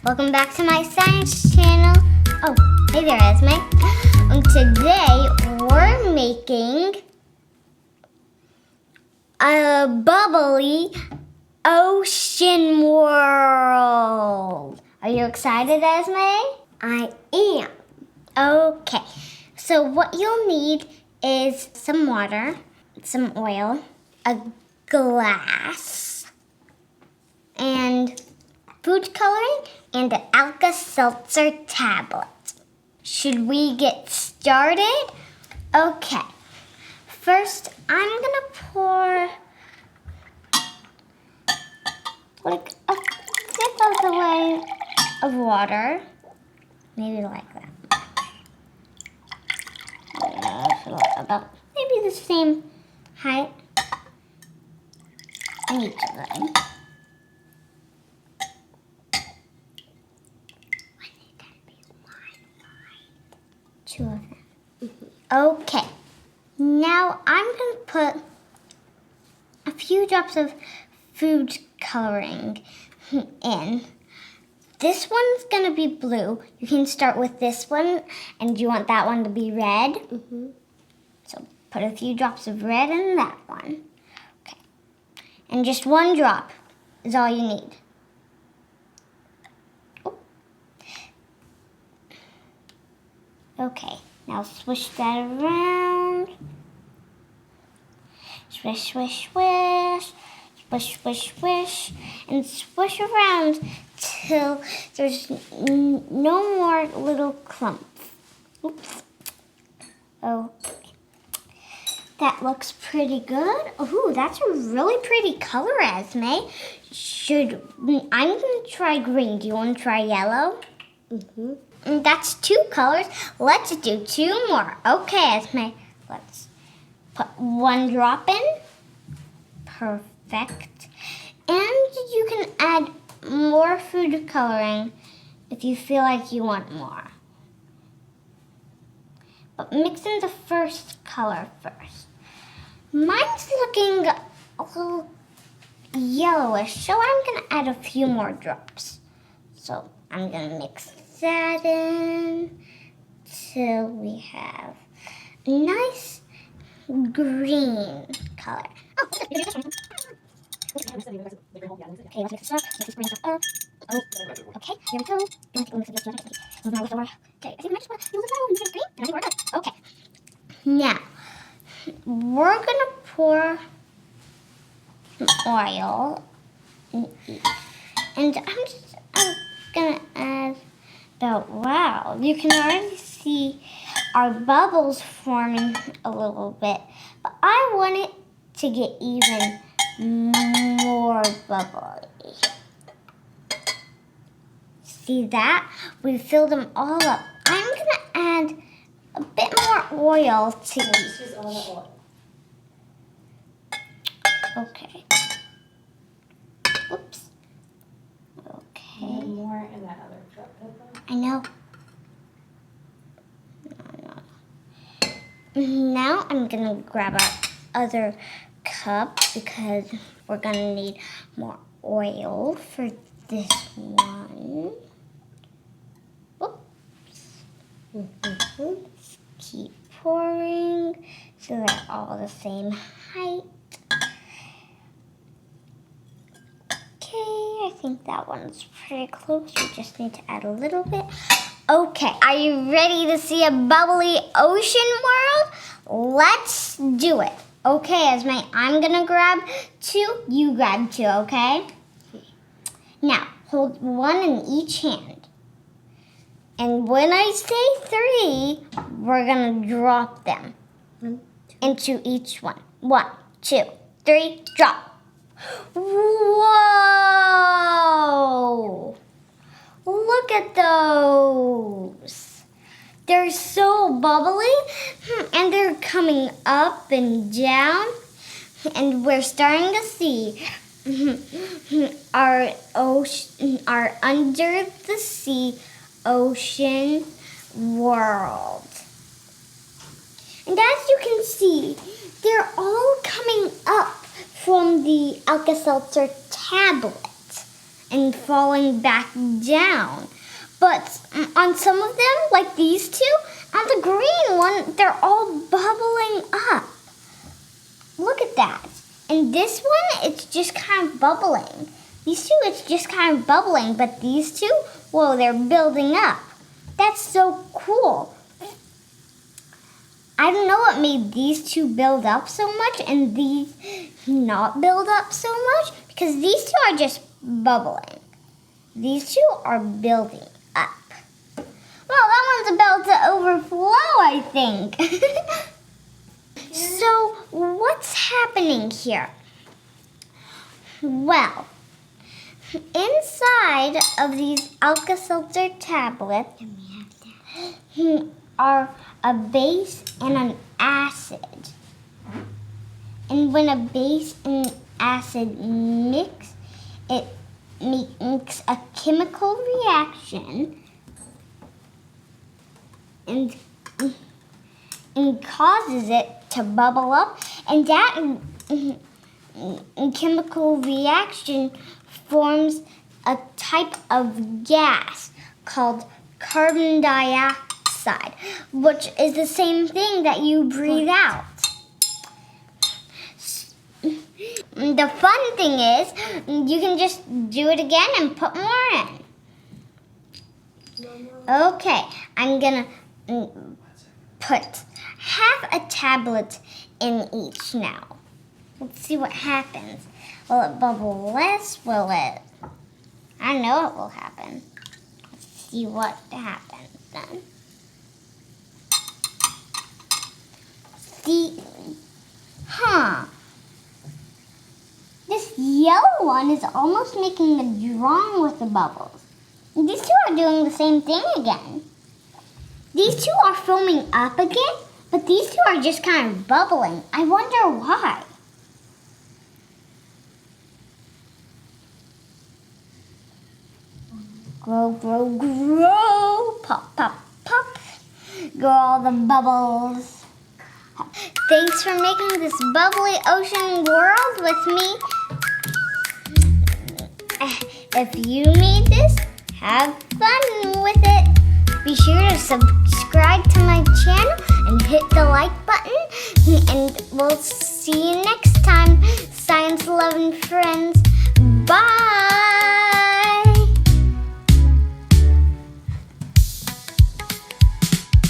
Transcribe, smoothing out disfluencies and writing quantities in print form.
Welcome back to my science channel. Oh, hey there, Esme. Today we're making a Bubbly Ocean World. Are you excited, Esme? I am. Okay, so what you'll need is some water, some oil, a glass, and food coloring, and an Alka-Seltzer tablet. Should we get started? Okay. First, I'm gonna pour like a fifth of the way of water. Maybe like that. About maybe the same height in each of them. Two of them. Okay. Now I'm going to put a few drops of food coloring in. This one's going to be blue. You can start with this one, and you want that one to be red. So put a few drops of red in that one. Okay. And just one drop is all you need. Okay, now swish that around. Swish, swish, swish. Swish, swish, swish. And swish around till there's no more little clumps. Oops. Okay. That looks pretty good. Ooh, that's a really pretty color, Esme. I'm going to try green. Do you want to try yellow? And that's two colors. Let's do two more. Okay, Esme. Let's put one drop in. Perfect. And you can add more food coloring if you feel like you want more. But mix in the first color first. Mine's looking a little yellowish, so I'm going to add a few more drops. So I'm going to mix that in till we have a nice green color. Oh, okay, let's mix this up. Let's bring this up. Oh, okay, here we go. Okay, I think we might just want to use this green, and I think we're good. Okay, now we're gonna pour some oil in each, and I'm gonna add. Wow, you can already see our bubbles forming a little bit, but I want it to get even more bubbly. See that? We filled them all up. I'm gonna add a bit more oil to each. Okay. Oops. Okay. More in that other cup. I know. Now I'm gonna grab our other cup because we're gonna need more oil for this one. Oops. Keep pouring so they're all the same height. I think that one's pretty close. We just need to add a little bit. Okay, are you ready to see a bubbly ocean world? Let's do it. Okay, Esme, I'm gonna grab two, you grab two, okay? Now, hold one in each hand. And when I say three, we're gonna drop them into each one. 1, 2, 3, drop. Whoa! Look at those. They're so bubbly, and they're coming up and down, and we're starting to see our under the sea ocean world. And as you can see, they're all coming up from the Alka-Seltzer tablet. and falling back down. But on some of them, like these two, on the green one, they're all bubbling up. Look at that. And this one, it's just kind of bubbling. These two, it's just kind of bubbling. But these two, whoa, they're building up. That's so cool. I don't know what made these two build up so much and these not build up so much. Because these two are just bubbling. These two are building up. Well, that one's about to overflow, I think. So, what's happening here? Well, inside of these Alka-Seltzer tablets are a base and an acid. And when a base and acid mix, it makes a chemical reaction and causes it to bubble up, and that chemical reaction forms a type of gas called carbon dioxide, which is the same thing that you breathe out. The fun thing is, you can just do it again and put more in. Okay, I'm gonna put half a tablet in each now. Let's see what happens. Will it bubble less? Will it? I know it will happen. Let's see what happens then. See, this yellow one is almost making a drawing with the bubbles. These two are doing the same thing again. These two are foaming up again, but these two are just kind of bubbling. I wonder why. Grow, grow, grow. Pop, pop, pop. Grow all the bubbles. Thanks for making this bubbly ocean world with me. If you made this, have fun with it. Be sure to subscribe to my channel and hit the like button. And we'll see you next time, science loving friends. Bye.